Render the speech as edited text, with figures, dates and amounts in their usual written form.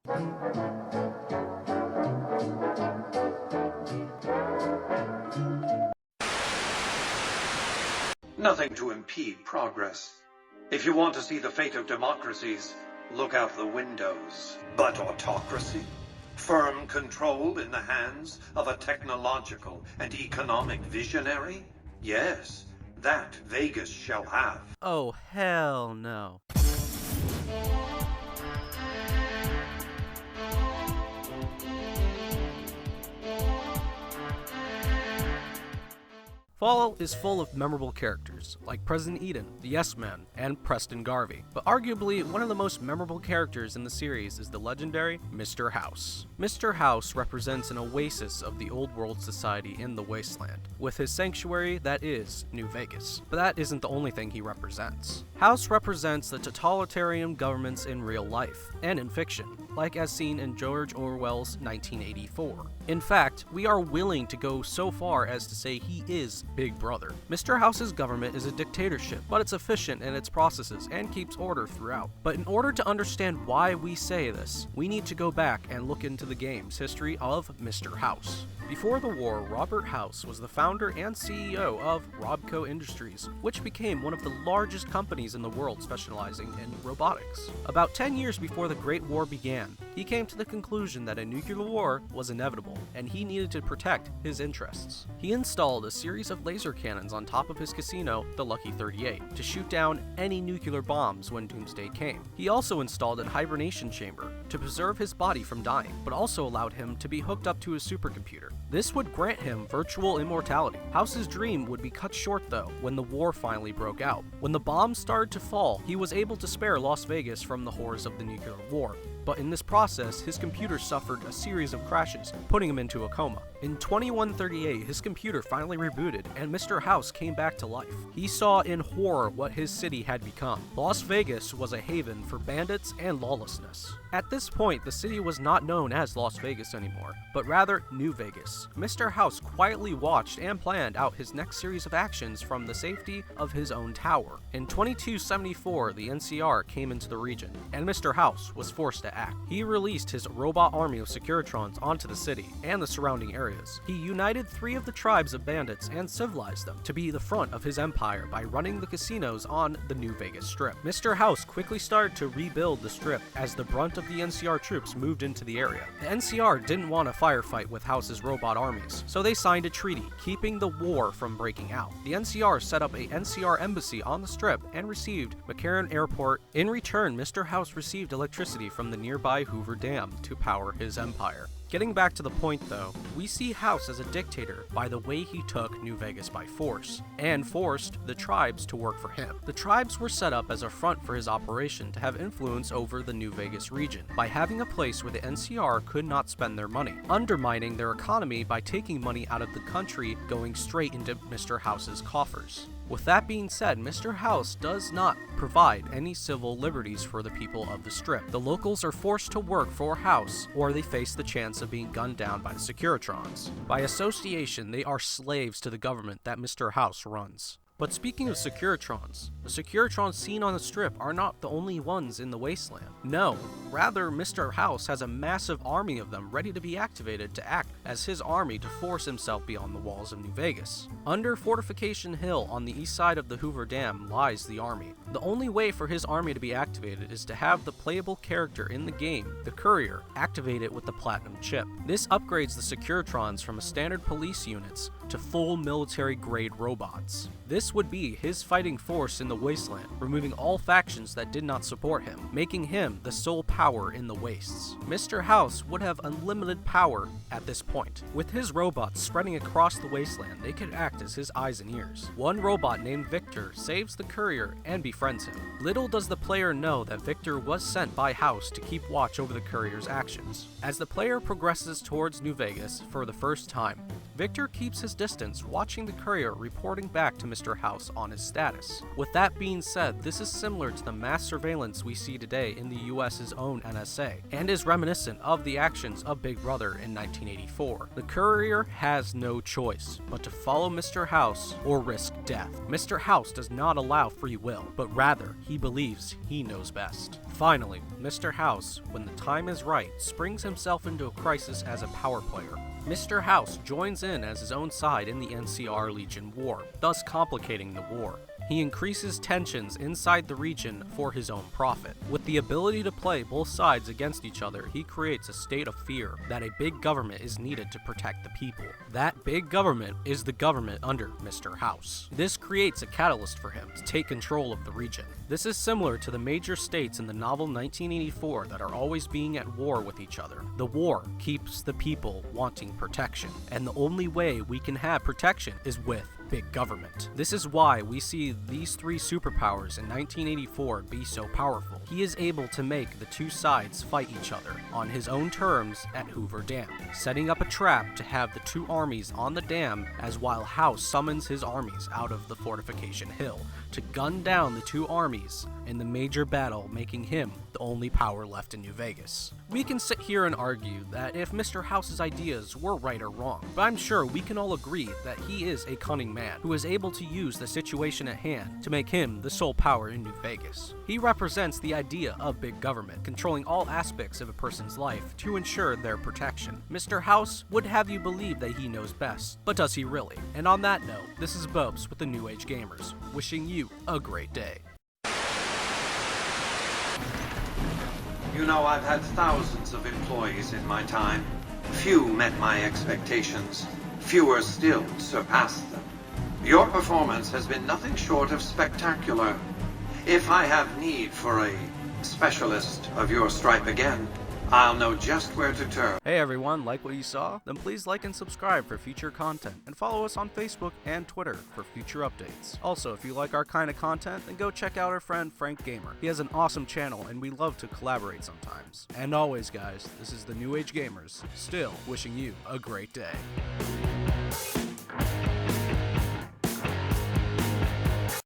Nothing to impede progress. If you want to see the fate of democracies, look out the windows. But autocracy? Firm control in the hands of a technological and economic visionary? Yes, that Vegas shall have. Oh, hell no. Fallout is full of memorable characters, like President Eden, the Yes Man, and Preston Garvey. But arguably, one of the most memorable characters in the series is the legendary Mr. House. Mr. House represents an oasis of the old world society in the wasteland, with his sanctuary that is New Vegas. But that isn't the only thing he represents. House represents the totalitarian governments in real life, and in fiction, like as seen in George Orwell's 1984. In fact, we are willing to go so far as to say he is Big Brother. Mr. House's government is a dictatorship, but it's efficient in its processes and keeps order throughout. But in order to understand why we say this, we need to go back and look into the game's history of Mr. House. Before the war, Robert House was the founder and CEO of Robco Industries, which became one of the largest companies in the world specializing in robotics. About 10 years before the Great War began, he came to the conclusion that a nuclear war was inevitable, and he needed to protect his interests. He installed a series of laser cannons on top of his casino, the Lucky 38, to shoot down any nuclear bombs when doomsday came. He also installed a hibernation chamber to preserve his body from dying, but also allowed him to be hooked up to a supercomputer. This would grant him virtual immortality. House's dream would be cut short though when the war finally broke out. When the bombs started to fall, he was able to spare Las Vegas from the horrors of the nuclear war. But in this process, his computer suffered a series of crashes, putting him into a coma. In 2138, his computer finally rebooted, and Mr. House came back to life. He saw in horror what his city had become. Las Vegas was a haven for bandits and lawlessness. At this point, the city was not known as Las Vegas anymore, but rather New Vegas. Mr. House quietly watched and planned out his next series of actions from the safety of his own tower. In 2274, the NCR came into the region, and Mr. House was forced to act. He released his robot army of Securitrons onto the city and the surrounding areas. He united 3 of the tribes of bandits and civilized them to be the front of his empire by running the casinos on the New Vegas Strip. Mr. House quickly started to rebuild the Strip as the brunt of the NCR troops moved into the area. The NCR didn't want a firefight with House's robot armies, so they signed a treaty, keeping the war from breaking out. The NCR set up a NCR embassy on the Strip and received McCarran Airport. In return, Mr. House received electricity from the nearby Hoover Dam to power his empire. Getting back to the point though, we see House as a dictator by the way he took New Vegas by force, and forced the tribes to work for him. The tribes were set up as a front for his operation to have influence over the New Vegas region, by having a place where the NCR could not spend their money, undermining their economy by taking money out of the country going straight into Mr. House's coffers. With that being said, Mr. House does not provide any civil liberties for the people of the Strip. The locals are forced to work for House, or they face the chance of being gunned down by the Securitrons. By association, they are slaves to the government that Mr. House runs. But speaking of Securitrons, the Securitrons seen on the Strip are not the only ones in the wasteland. No, rather Mr. House has a massive army of them ready to be activated to act as his army to force himself beyond the walls of New Vegas. Under Fortification Hill on the east side of the Hoover Dam lies the army. The only way for his army to be activated is to have the playable character in the game, the Courier, activate it with the Platinum chip. This upgrades the Securitrons from standard police units to full military grade robots. This would be his fighting force in the wasteland, removing all factions that did not support him, making him the sole power in the wastes. Mr. House would have unlimited power at this point. With his robots spreading across the wasteland, they could act as his eyes and ears. One robot named Victor saves the Courier and befriends him. Little does the player know that Victor was sent by House to keep watch over the Courier's actions. As the player progresses towards New Vegas for the first time, Victor keeps his distance, watching the courier reporting back to Mr. House on his status. With that being said, this is similar to the mass surveillance we see today in the US's own NSA, and is reminiscent of the actions of Big Brother in 1984. The courier has no choice but to follow Mr. House or risk death. Mr. House does not allow free will, but rather he believes he knows best. Finally, Mr. House, when the time is right, springs himself into a crisis as a power player. Mr. House joins in as his own side in the NCR Legion War, thus complicating the war. He increases tensions inside the region for his own profit. With the ability to play both sides against each other, he creates a state of fear that a big government is needed to protect the people. That big government is the government under Mr. House. This creates a catalyst for him to take control of the region. This is similar to the major states in the novel 1984 that are always being at war with each other. The war keeps the people wanting protection, and the only way we can have protection is with big government. This is why we see these three superpowers in 1984 be so powerful. He is able to make the two sides fight each other on his own terms at Hoover Dam, setting up a trap to have the two armies on the dam as while House summons his armies out of the fortification hill to gun down the two armies in the major battle, making him the only power left in New Vegas. We can sit here and argue that if Mr. House's ideas were right or wrong, but I'm sure we can all agree that he is a cunning man who is able to use the situation at hand to make him the sole power in New Vegas. He represents the idea of big government, controlling all aspects of a person's life to ensure their protection. Mr. House would have you believe that he knows best, but does he really? And on that note, this is Bobes with the New Age Gamers, wishing you a great day. You know, I've had thousands of employees in my time. Few met my expectations. Fewer still surpassed them. Your performance has been nothing short of spectacular. If I have need for a specialist of your stripe again, I'll know just where to turn. Hey everyone, like what you saw? Then please like and subscribe for future content, and follow us on Facebook and Twitter for future updates. Also, if you like our kind of content, then go check out our friend Frank Gamer. He has an awesome channel and we love to collaborate sometimes. And always guys, this is the New Age Gamers, still wishing you a great day.